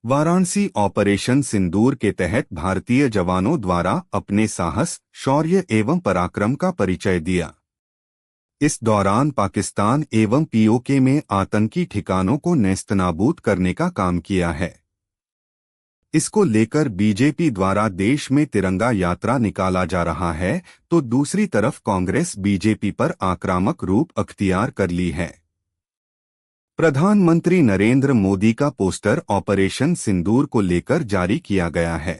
Varanasi operation सिंदूर के तहत भारतीय जवानों द्वारा अपने साहस, शौर्य एवं पराक्रम का परिचय दिया। इस दौरान पाकिस्तान एवं पीओके में आतंकी ठिकानों को नेस्तनाबूद करने का काम किया है। इसको लेकर बीजेपी द्वारा देश में तिरंगा यात्रा निकाला जा रहा है, तो दूसरी तरफ कांग्रेस बीजेपी पर आक्रामक रूप अख्तियार कर ली है। प्रधानमंत्री नरेंद्र मोदी का पोस्टर ऑपरेशन सिंदूर को लेकर जारी किया गया है।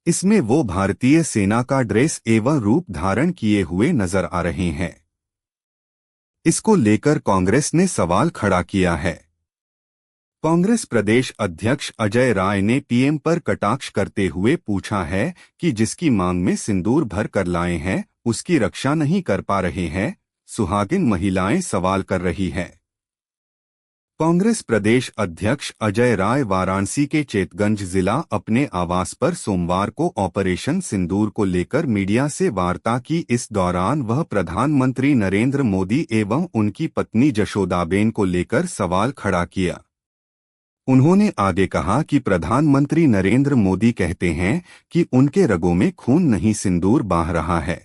इसमें वो भारतीय सेना का ड्रेस एवं रूप धारण किए हुए नजर आ रहे हैं। इसको लेकर कांग्रेस ने सवाल खड़ा किया है। कांग्रेस प्रदेश अध्यक्ष अजय राय ने पीएम पर कटाक्ष करते हुए पूछा है कि जिसकी मांग में सिंदूर भर कर लाए हैं, उसकी रक्षा नहीं कर पा रहे हैं। सुहागिन महिलाएं सवाल कर रही है। कांग्रेस प्रदेश अध्यक्ष अजय राय वाराणसी के चेतगंज जिला अपने आवास पर सोमवार को ऑपरेशन सिंदूर को लेकर मीडिया से वार्ता की। इस दौरान वह प्रधानमंत्री नरेंद्र मोदी एवं उनकी पत्नी जशोदाबेन को लेकर सवाल खड़ा किया। उन्होंने आगे कहा कि प्रधानमंत्री नरेंद्र मोदी कहते हैं कि उनके रगों में खून नहीं सिंदूर बह रहा है,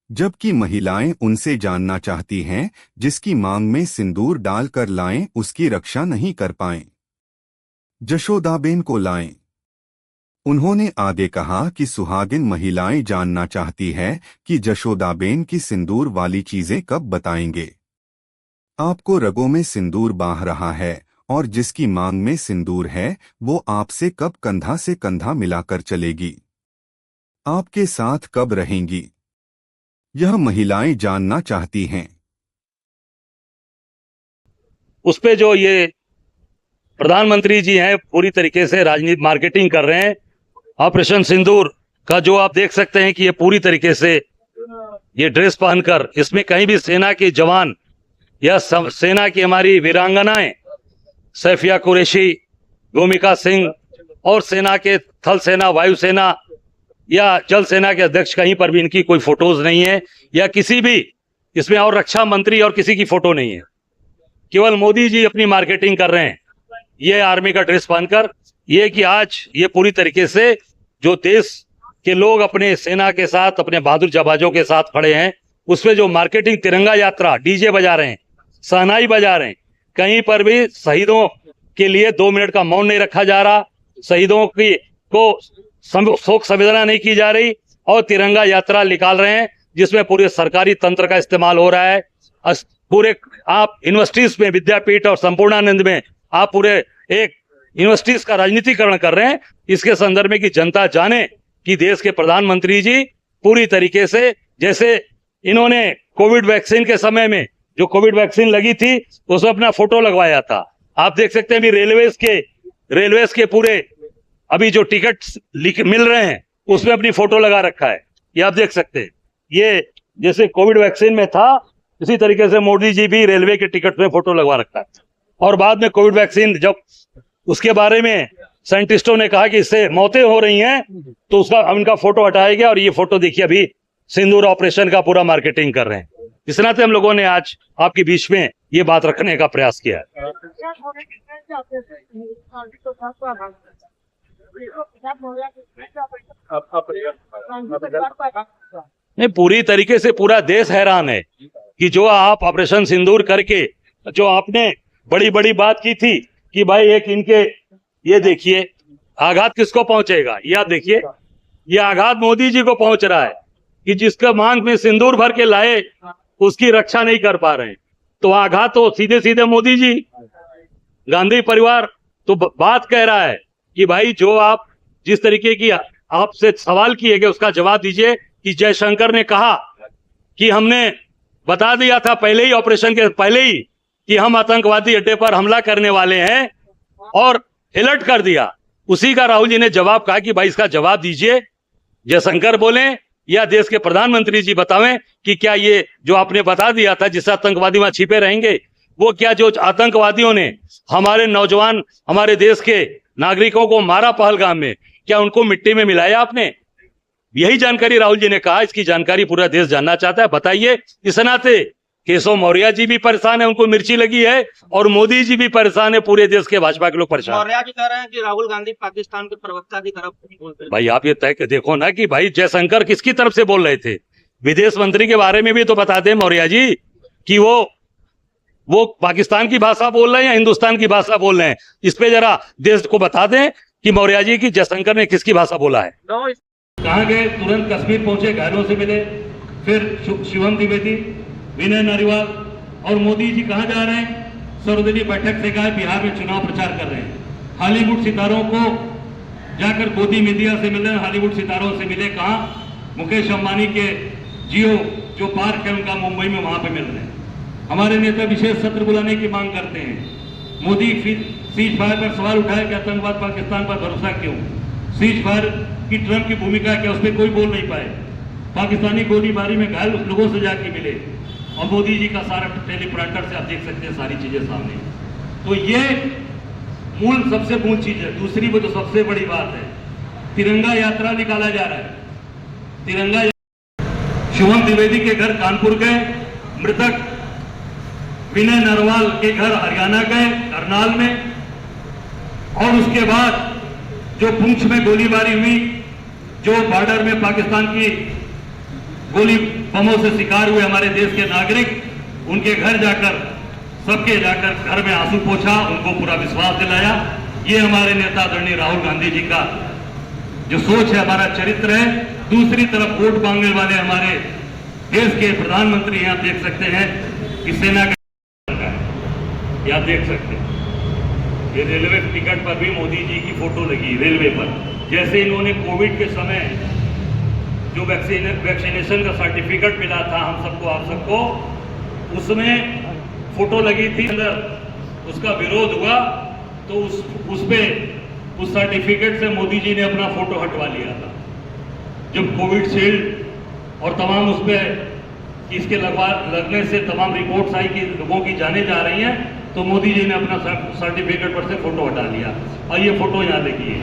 जबकि महिलाएं उनसे जानना चाहती हैं जिसकी मांग में सिंदूर डालकर लाएं, उसकी रक्षा नहीं कर पाएं। जशोदाबेन को लाएं। उन्होंने आगे कहा कि सुहागिन महिलाएं जानना चाहती है कि जशोदाबेन की सिंदूर वाली चीजें कब बताएंगे। आपको रगों में सिंदूर बह रहा है और जिसकी मांग में सिंदूर है वो आपसे कब कंधा से कंधा मिलाकर चलेगी, आपके साथ कब रहेंगी, यह महिलाएं जानना चाहती हैं। उस पे जो ये प्रधानमंत्री जी हैं पूरी तरीके से राजनीतिक मार्केटिंग कर रहे हैं। ऑपरेशन सिंदूर का जो आप देख सकते हैं कि ये पूरी तरीके से ये ड्रेस पहनकर, इसमें कहीं भी सेना के जवान या सेना की हमारी वीरांगनाएं सैफिया कुरैशी, भूमिका सिंह और सेना के थल सेना, वायुसेना या जल सेना के अध्यक्ष, कहीं पर भी इनकी कोई फोटोज नहीं है या किसी भी इसमें और रक्षा मंत्री और किसी की फोटो नहीं है। केवल मोदी जी अपनी मार्केटिंग कर रहे हैं ये आर्मी का ड्रेस पहनकर। ये कि आज ये पूरी तरीके से जो देश के लोग अपने सेना के साथ, अपने बहादुर जाबाजों के साथ खड़े हैं, उसमें जो मार्केटिंग तिरंगा यात्रा, डीजे बजा रहे हैं, शहनाई बजा रहे हैं, कहीं पर भी शहीदों के लिए 2 मिनट का मौन नहीं रखा जा रहा, शहीदों की को शोक संवेदना नहीं की जा रही और तिरंगा यात्रा निकाल रहे हैं जिसमें पूरे सरकारी तंत्र का इस्तेमाल हो रहा है। पूरे आप यूनिवर्सिटीज में, विद्यापीठ और संपूर्णानंद में आप पूरे एक यूनिवर्सिटीज का राजनीतिकरण कर रहे हैं। इसके संदर्भ में कि जनता जाने कि देश के प्रधानमंत्री जी पूरी तरीके से, जैसे इन्होंने कोविड वैक्सीन के समय में जो कोविड वैक्सीन लगी थी उसमें अपना फोटो लगवाया था। आप देख सकते हैं अभी रेलवेज के पूरे अभी जो टिकट मिल रहे हैं उसमें अपनी फोटो लगा रखा है। ये आप देख सकते हैं। ये जैसे कोविड वैक्सीन में था, इसी तरीके से मोदी जी भी रेलवे के टिकट में फोटो लगवा रखा है। और बाद में कोविड वैक्सीन जब उसके बारे में साइंटिस्टों ने कहा कि इससे मौतें हो रही हैं, तो उसका उनका फोटो हटाया गया और ये फोटो देखिए अभी सिंदूर ऑपरेशन का पूरा मार्केटिंग कर रहे हैं। इस नाते हम लोगों ने आज आपके बीच में ये बात रखने का प्रयास किया है। नहीं, पूरी तरीके से पूरा देश हैरान है कि जो आप ऑपरेशन सिंदूर करके जो आपने बड़ी बड़ी बात की थी कि भाई एक इनके, ये देखिए आघात किसको पहुंचेगा। ये आप देखिए, ये आघात मोदी जी को पहुंच रहा है कि जिसका मांग में सिंदूर भर के लाए उसकी रक्षा नहीं कर पा रहे हैं। तो आघात तो सीधे सीधे मोदी जी, गांधी परिवार तो बात कह रहा है कि भाई जो आप जिस तरीके की आपसे सवाल किए गए उसका जवाब दीजिए कि जयशंकर ने कहा कि हमने बता दिया था पहले ही, ऑपरेशन के पहले ही, कि हम आतंकवादी अड्डे पर हमला करने वाले हैं और अलर्ट कर दिया। उसी का राहुल जी ने जवाब कहा कि भाई इसका जवाब दीजिए। जयशंकर बोले या देश के प्रधानमंत्री जी बतावें कि क्या ये जो आपने बता दिया था जिससे आतंकवादी वहां छिपे रहेंगे, वो क्या जो आतंकवादियों ने हमारे नौजवान, हमारे देश के नागरिकों को मारा पहलगाम में, क्या उनको मिट्टी में मिलाया आपने? यही जानकारी राहुल जी ने कहा। इसकी जानकारी पूरा देश जानना चाहता है, बताइए। इस नाते केशव मौर्य जी भी परेशान है, उनको मिर्ची लगी है, और मोदी जी भी परेशान है, पूरे देश के भाजपा के लोग परेशान हैं। मौर्य जी कह रहे हैं कि राहुल गांधी पाकिस्तान के प्रवक्ता की तरफ बोलते हैं। भाई आप ये तय देखो ना कि भाई जयशंकर किसकी तरफ से बोल रहे थे, विदेश मंत्री के बारे में भी तो बता दें मौर्य जी कि वो पाकिस्तान की भाषा बोल रहे हैं या हिंदुस्तान की भाषा बोल रहे हैं। इस पे जरा देश को बता दें कि मौर्य जी की जयशंकर ने किसकी भाषा बोला है। कहाँ गए, तुरंत कश्मीर पहुंचे, घायलों से मिले, फिर शिवम द्विवेदी, विनय नारीवाल, और मोदी जी कहाँ जा रहे हैं, सर्वदलीय बैठक से गए, बिहार में चुनाव प्रचार कर रहे हैं। हॉलीवुड सितारों को जाकर गोदी मीडिया से मिले, हॉलीवुड सितारों से मिले, कहाँ, मुकेश अंबानी के जियो जो पार्क है उनका मुंबई में, वहां पे मिल रहे हैं। हमारे नेता विशेष सत्र बुलाने की मांग करते हैं। मोदी सीज फायर पर सवाल उठाया कि आतंकवाद पाकिस्तान पर भरोसा क्यों, सीज फायर की ट्रंप की भूमिका क्या, उस पर कोई बोल नहीं पाए। पाकिस्तानी गोलीबारी में घायल लोगों से जाके मिले, और मोदी जी का सारा टेलीप्रॉम्प्टर से आप देख सकते हैं सारी चीजें सामने। तो ये सबसे मूल चीज है। दूसरी वो जो सबसे बड़ी बात है, तिरंगा यात्रा निकाला जा रहा है। तिरंगा शुभम द्विवेदी के घर कानपुर गए, मृतक विनय नरवाल के घर हरियाणा गए, करनाल में, और उसके बाद जो पुंछ में गोलीबारी हुई, जो बॉर्डर में पाकिस्तान की गोली बमों से शिकार हुए हमारे देश के नागरिक, उनके घर जाकर सबके जाकर घर में आंसू पोंछा, उनको पूरा विश्वास दिलाया। ये हमारे नेता आदरणीय राहुल गांधी जी का जो सोच है, हमारा चरित्र है। दूसरी तरफ वोट मांगने वाले हमारे देश के प्रधानमंत्री यहाँ देख सकते हैं कि सेना का आप देख सकते हैं, ये रेलवे टिकट पर भी मोदी जी की फोटो लगी रेलवे पर। जैसे इन्होंने कोविड के समय जो वैक्सीनेशन का सर्टिफिकेट मिला था हम सबको, आप सबको, उसमें फोटो लगी थी अंदर, उसका विरोध हुआ तो उस सर्टिफिकेट से मोदी जी ने अपना फोटो हटवा लिया था। जब कोविड शील्ड और तमाम उस पर इसके लगने से तमाम रिपोर्ट्स आई कि लोगों की जाने जा रही हैं, तो मोदी जी ने अपना सर्टिफिकेट पर से फोटो हटा लिया, और ये फोटो यहाँ देखिए।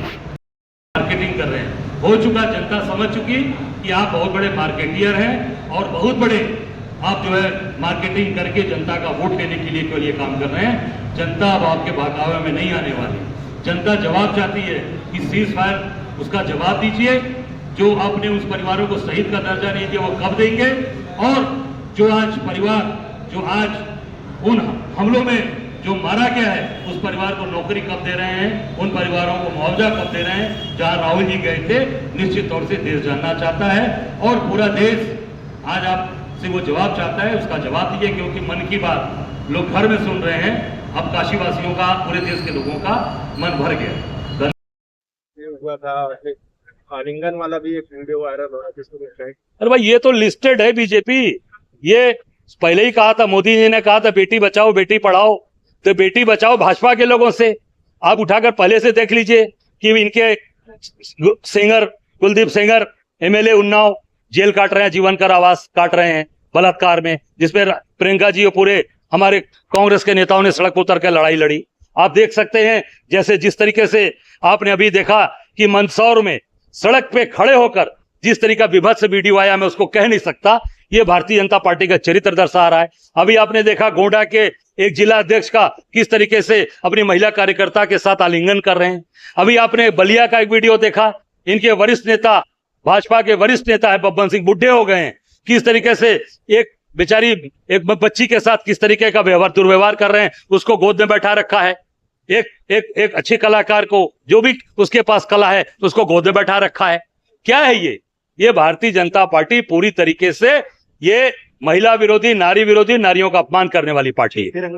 मार्केटिंग कर रहे हैं, हो चुका, जनता समझ चुकी कि आप बहुत बड़े मार्केटियर हैं, और बहुत बड़े आप जो है मार्केटिंग करके जनता का वोट लेने के लिए केवल ये काम कर रहे हैं। जनता अब आपके बहकावे में नहीं आने वाली। जनता जवाब चाहती है कि सीज फायर उसका जवाब दीजिए। जो आपने उस परिवारों को शहीद का दर्जा नहीं दिया वो कब देंगे, और जो आज परिवार जो आज उन हमलों में जो मारा गया है उस परिवार को नौकरी कब दे रहे हैं, उन परिवारों को मुआवजा कब दे रहे हैं। जहां राहुल जी गए थे, निश्चित तौर से देश जानना चाहता है, और पूरा देश आज आपसे वो जवाब चाहता है, उसका जवाब दीजिए। क्योंकि मन की बात लोग घर में सुन रहे हैं, अब काशी वासियों का, पूरे देश के लोगों का मन भर गया। हुआ था आलिंगन वाला भी एक वीडियो वायरल हो रहा है, जिसमें अरे भाई ये तो लिस्टेड है बीजेपी। ये पहले ही कहा था, मोदी जी ने कहा था बेटी बचाओ बेटी पढ़ाओ, तो बेटी बचाओ भाजपा के लोगों से। आप उठाकर पहले से देख लीजिए कि इनके singer Kuldeep Sengar MLA Unnao jail काट रहे हैं, जीवन कारावास काट रहे हैं बलात्कार में, जिसमें प्रियंका जी और पूरे हमारे कांग्रेस के नेताओं ने सड़क पर उतर कर लड़ाई लड़ी। आप देख सकते हैं जैसे जिस तरीके से आपने अभी देखा कि मंदसौर में सड़क पे खड़े होकर जिस तरीका विभत्स वीडियो आया, मैं उसको कह नहीं सकता। ये भारतीय जनता पार्टी का चरित्र दर्शा रहा है। अभी आपने देखा गोंडा के एक जिला अध्यक्ष का किस तरीके से अपनी महिला कार्यकर्ता के साथ आलिंगन कर रहे हैं। अभी आपने बलिया का एक वीडियो देखा, इनके वरिष्ठ नेता, भाजपा के वरिष्ठ नेता है बब्बन सिंह, बुढ़े हो गए हैं, किस तरीके से एक बेचारी एक बच्ची के साथ किस तरीके का दुर्व्यवहार कर रहे हैं, उसको गोद में बैठा रखा है। एक अच्छे कलाकार को, जो भी उसके पास कला है, उसको गोद में बैठा रखा है। क्या है ये भारतीय जनता पार्टी पूरी तरीके से ये महिला विरोधी, नारी विरोधी, नारियों का अपमान करने वाली पार्टी है।